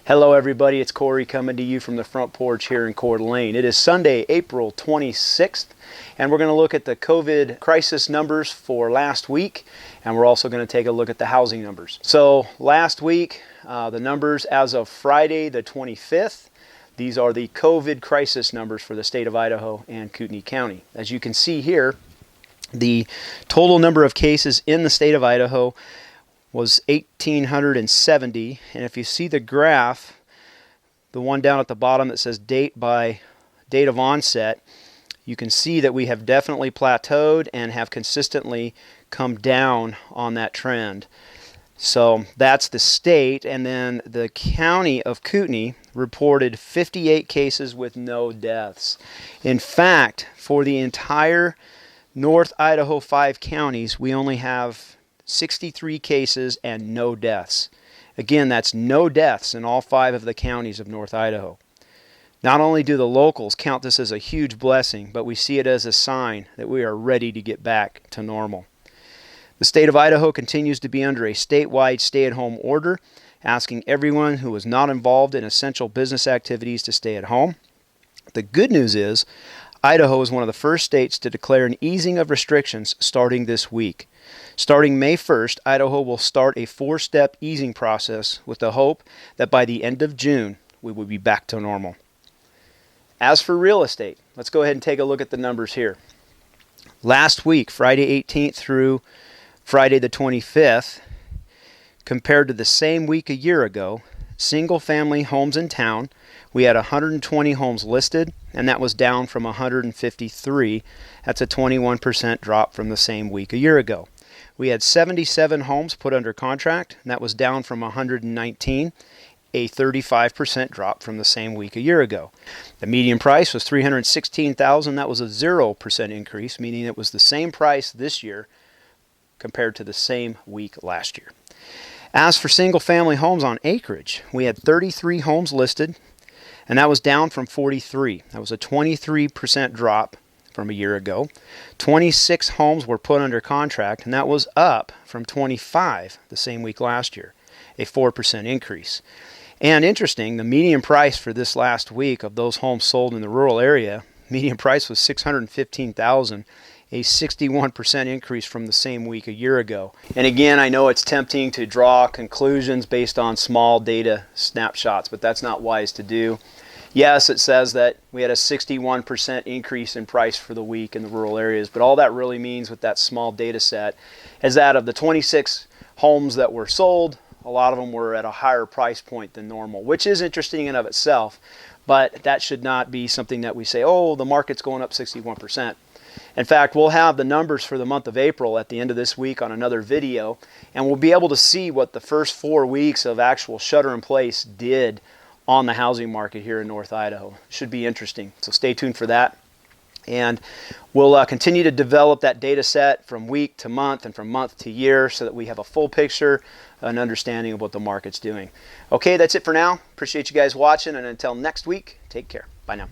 Hello everybody, it's Kory coming to you from the front porch here in Coeur d'Alene. It is Sunday, April 26th, and we're going to look at the COVID crisis numbers for last week, and we're also going to take a look at the housing numbers. So last week, the numbers as of Friday the 25th, these are the COVID crisis numbers for the state of Idaho and Kootenai County. As you can see here, the total number of cases in the state of Idaho was 1,870, and if you see the graph, the one down at the bottom that says date by date of onset, you can see that we have definitely plateaued and have consistently come down on that trend. So that's the state, and then the county of Kootenai reported 58 cases with no deaths. In fact, for the entire North Idaho 5 counties, we only have 63 cases and no deaths. Again, that's no deaths in all 5 of the counties of North Idaho. Not only do the locals count this as a huge blessing, but we see it as a sign that we are ready to get back to normal. The state of Idaho continues to be under a statewide stay-at-home order, asking everyone who is not involved in essential business activities to stay at home. The good news is, Idaho is one of the first states to declare an easing of restrictions starting this week. Starting May 1st, Idaho will start a 4-step easing process with the hope that by the end of June, we will be back to normal. As for real estate, let's go ahead and take a look at the numbers here. Last week, Friday 18th through Friday the 25th, compared to the same week a year ago, single-family homes in town, we had 120 homes listed, and that was down from 153. That's a 21% drop from the same week a year ago. We had 77 homes put under contract, and that was down from 119, a 35% drop from the same week a year ago. The median price was $316,000. That was a 0% increase, meaning it was the same price this year compared to the same week last year. As for single-family homes on acreage, we had 33 homes listed, and that was down from 43. That was a 23% drop from a year ago. 26 homes were put under contract, and that was up from 25 the same week last year, a 4% increase. And interesting, the median price for this last week of those homes sold in the rural area, median price was $615,000, a 61% increase from the same week a year ago. And again, I know it's tempting to draw conclusions based on small data snapshots, but that's not wise to do. Yes, it says that we had a 61% increase in price for the week in the rural areas, but all that really means with that small data set is that of the 26 homes that were sold, a lot of them were at a higher price point than normal, which is interesting in of itself, but that should not be something that we say, oh, the market's going up 61%. In fact, we'll have the numbers for the month of April at the end of this week on another video, and we'll be able to see what the first 4 weeks of actual shelter-in-place did on the housing market here in North Idaho. Should be interesting, so stay tuned for that. And we'll continue to develop that data set from week to month and from month to year so that we have a full picture, an understanding of what the market's doing. Okay, that's it for now. Appreciate you guys watching, and until next week, take care. Bye now.